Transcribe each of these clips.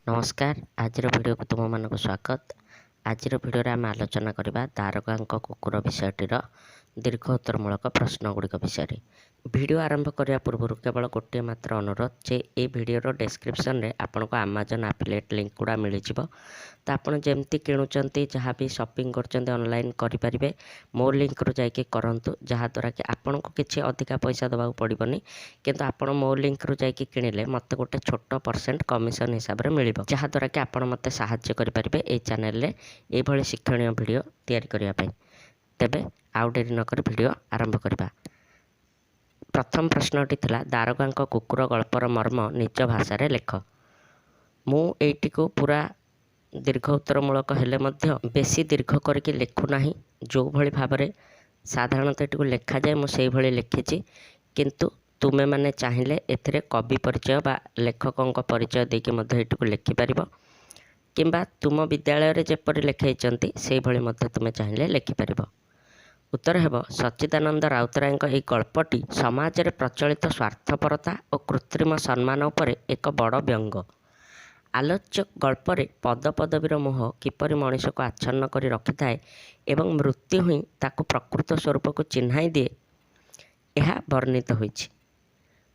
नमस्कार। आज वीडियो को तुम मानक स्वागत। आज वीडियो आम आलोचना करवा दारोगा कुकुर विषयटीर दीर्घोत्तरमूलक प्रश्नगुड़िक विषय। वीडियो आरंभ करने पूर्व केवल गोटे मात्र अनुरोध जे ये वीडियोर डिस्क्रिप्शन रे आपन को अमेजन एफिलिएट लिंक गुड़ा मिल जाव। तो आपड़ जमती किणुंट जहाँ भी शॉपिंग कर ऑनलाइन करेंगे मो लिंक रु जाकि करूँ जहाँद्वारा कि आपन को किसी अधिका पैसा देवा पड़ोनी किंतु आपण मो लिंक रु जाकि किणिले मत गोटे छोट परसेंट कमिशन हिसाब से मिल जहाँद्वारा कि आपण मत साहाय्य करेंगे ये चैनल ये शिक्षणीय वीडियो तैयारी करने। तेबे आउ डेरी नक वीडियो आरंभ करवा। प्रथम प्रश्नटी थिला दारोगा कुकुर गल्पर मर्म निज भाषा रे लेख। मु एटी को पूरा दीर्घ उत्तरमूलक हेले मध्य बेसी दीर्घ करके लेखु नाही। जो भली भाव में साधारणतः एटी को लेखा जाए मुझे भली लिखिछि किंतु तुमे माने चाहिए एथिरे कवि परिचय बा लेखकों परिचय देके मध्य एटी को लिखिपार किंबा तुम विद्यालय रे जेपरि लिखाइछन्ति से भली मध्य तुमे चाहिए लिखिपार। उत्तर हेब सच्चिदानंद राउतराय यह गल्पटी समाज रे प्रचलित स्वार्थपरता और कृत्रिम सम्मान उपरे एक बड़ व्यंग। आलोच्य गल्परे पदपदवीर मोह किपरि मनुष्य को आच्छन्न कर रखि थाए एवं मृत्यु ही ताकु प्रकृत स्वरूप को चिन्हाई दिए यह वर्णित होइछि।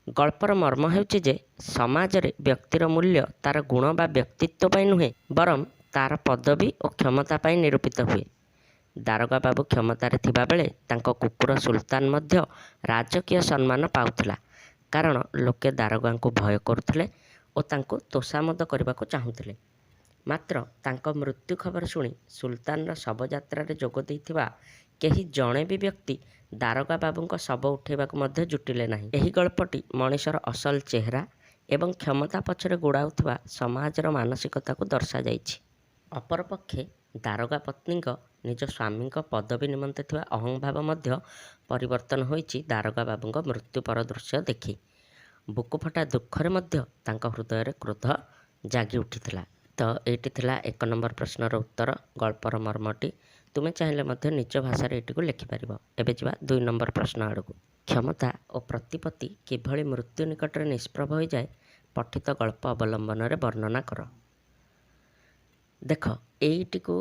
गल्पर मर्म हेउछि जे समाज रे व्यक्तिर मूल्य तार गुण बा व्यक्तित्व पाई नुहे बरम तार पदवी और क्षमता पाई निरूपित हुए। दारोगा बाबू क्षमतार थिबा बेले तांको कुकुर सुल्तान मध्य राजकीय सम्मान पाउथिला कारण लोके दारोगा को भय करुथिले और तांको तोषामद करने को चाहूथिले। मात्र तांको मृत्यु खबर शुणी सुल्तान शव यात्रा रे जोग देइथिबा केही जणे भी व्यक्ति दारोगा बाबूंको शव उठेबाक मध्य जुटिले नाही। एही गल्पटी मनुष्यर असल चेहरा एवं क्षमता पछरे गोड़ाउथिबा समाजर मानसिकता को दर्शा जाइछि। अपरपक्षे दारोगा पत्नी निज स्वामी पदवी निमंते थिबा अहंभाव मध्य परिवर्तन होइछि दारोगा बाबूंको मृत्यु पर दृश्य देखि बुकुफटा दुखरे मध्य तांको हृदय रे क्रोध जागी उठिथिला। तो एटी थिला एक नंबर प्रश्नर उत्तर गल्पर मर्मटी। तुमे चाहिए मध्य निज भाषा रे एटी को लिखिपार। एबे जिबा 2 नंबर प्रश्न आड़कू। क्षमता और प्रतिपत्ति किभली मृत्यु निकट में निष्प्रभ हो जाए पठित गल्प अवलंबन रे वर्णना कर। देख एटी को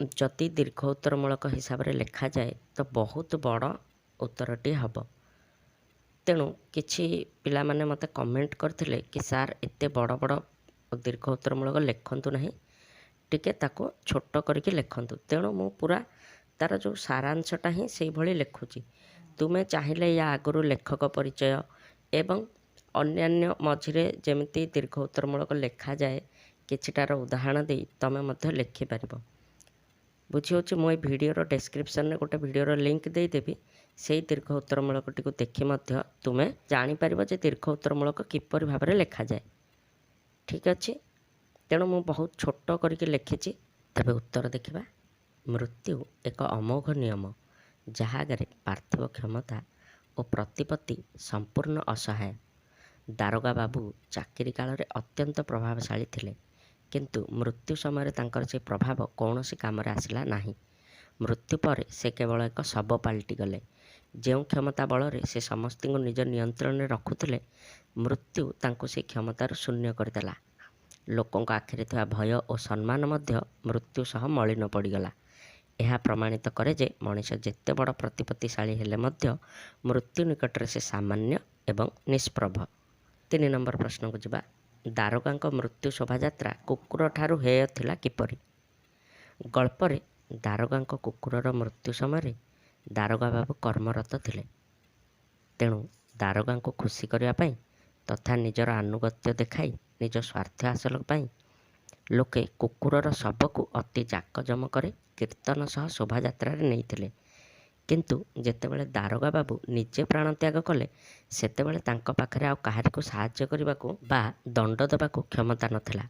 जति दीर्घ उत्तरमूलक हिसाब से लिखा जाए तो बहुत बड़ उत्तरटी हम। तेणु किछि पिला माने मते कमेंट करथिले कि सार एते बड़ बड़ दीर्घ उत्तरमूलक लिखंतु नहीं टिके ताको छोट करके लिखंतु। तेणु मु पूरा तार जो सारांशटा ही से भली लिखुची। तुमे चाहिए या आगुरु लेखक परिचय एवं अन्यान्य मझिरे जेमिति दीर्घ उत्तरमूलक लिखा जाए किछिटार उदाहरण दे तमे मध्य लिखिपार। बुझी मु भिडर डिस्क्रिप्शन रे गोटे भिडर लिंक देदेवि से दीर्घ उत्तरमूलकटी को देखि मध्य तुमे जानीपर जे दीर्घ उत्तरमूलक किपर भाव में लिखा जाए। ठीक अच्छे। तेणु मु बहुत छोट करके लिखिछि। तबे उत्तर देखिबा। मृत्यु एक अमोघ नियम जहाँ आगे पार्थिव क्षमता और प्रतिपत्ति संपूर्ण असहाय। दारोगा बाबू चाकरी काल रे अत्यंत प्रभावशाली थिले किंतु मृत्यु समय तांकर से प्रभाव कौन सी काम आसला नाही। मृत्यु पर से केवल एक शव पलटि गले। जो क्षमता बल रे से समस्त निज नियंत्रण में रखुले मृत्यु तांको से क्षमतार शून्य करदेला। लोकों आखिरे थिबा भय और सम्मान मध्य मृत्यु सह मलिन पड़गला। यह प्रमाणित करे जे मनुष्य जेते बड़ प्रतिपत्तिशाली हेले मध्य मृत्यु निकट से सामान्य एवं निष्प्रभ। 3 नंबर प्रश्न को जिबा। दारोगा मृत्यु शोभायात्रा कुकुर ठारू हेय थिला किपरि। गल्परे दारोगा कुकुरर मृत्यु समय दारोगा बाबू कर्मरत थिले। तेणु दारोगा को खुशी करने तथा निजर आनुगत्य देखाई निज स्वार्थ हासिल पाई लोके कुकुरर शव को अति जाकजमक कीर्तन सह शोभायात्रा नहीं। किंतु जेतेबेले दारोगा बाबू निजे प्राण त्याग कले सेतेबेले तांको पाखरे आउ काहारी को साहाय्य करबाकू बा दंड देबाकू क्षमता नथिला।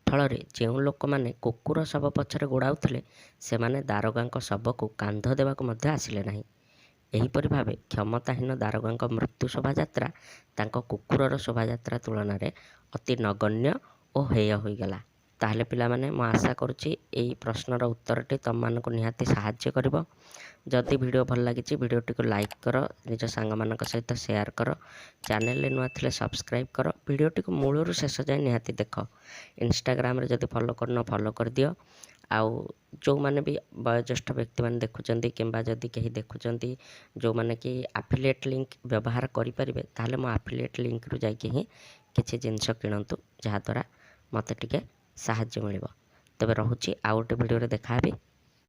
फलरे ଯେଉଁ ଲୋକମାନେ କୁକୁର ଶବ ପଛରେ ଗୋଡ଼ାଉଥିଲେ ସେମାନେ ଦାରୋଗାଙ୍କ ଶବକୁ କାନ୍ଧ ଦେବାକୁ ମଧ୍ୟ ଆସିଲେ ନାହିଁ। ଏହିପରି ଭାବେ କ୍ଷମତାହୀନ ଦାରୋଗାଙ୍କ ମୃତ୍ୟୁ ଶୋଭାଯାତ୍ରା ତାଙ୍କ କୁକୁରର ଶୋଭାଯାତ୍ରା ତୁଳନାରେ ଅତି ନଗଣ୍ୟ ଓ ହେୟ ହୋଇଗଲା। ତାହେଲେ ପିଲାମାନେ ମୁଁ ଆଶା କରୁଛି ଏଇ ପ୍ରଶ୍ନର ଉତ୍ତରଟି ତୁମମାନଙ୍କୁ ନିହାତି ସାହାଯ୍ୟ କରିବ। ଯଦି ଭିଡ଼ିଓ ଭଲ ଲାଗିଛି ଭିଡ଼ିଓଟିକୁ ଲାଇକ୍ କର, ନିଜ ସାଙ୍ଗମାନଙ୍କ ସହିତ ସେୟାର କର, ଚ୍ୟାନେଲରେ ନୂଆ ଥିଲେ ସବସ୍କ୍ରାଇବ୍ କର, ଭିଡ଼ିଓଟିକୁ ମୂଳରୁ ଶେଷ ଯାଏ ନିହାତି ଦେଖ। ଇନଷ୍ଟାଗ୍ରାମରେ ଯଦି ଫଲୋ କରିନ ଫଲୋ କରିଦିଅ। ଆଉ ଯେଉଁମାନେ ବି ବୟୋଜ୍ୟେଷ୍ଠ ବ୍ୟକ୍ତିମାନେ ଦେଖୁଛନ୍ତି କିମ୍ବା ଯଦି କେହି ଦେଖୁଛନ୍ତି ଯେଉଁମାନେ କି ଆଫିଲିଏଟ୍ ଲିଙ୍କ୍ ବ୍ୟବହାର କରିପାରିବେ, ତାହେଲେ ମୋ ଆଫିଲିଏଟ୍ ଲିଙ୍କ୍ରୁ ଯାଇକି ହିଁ କିଛି ଜିନିଷ କିଣନ୍ତୁ, ଯାହାଦ୍ୱାରା ମୋତେ ଟିକେ ସାହାଯ୍ୟ ମିଳିବ। ତେବେ ରହୁଛି, ଆଉ ଗୋଟେ ଭିଡ଼ିଓରେ ଦେଖାହେବି।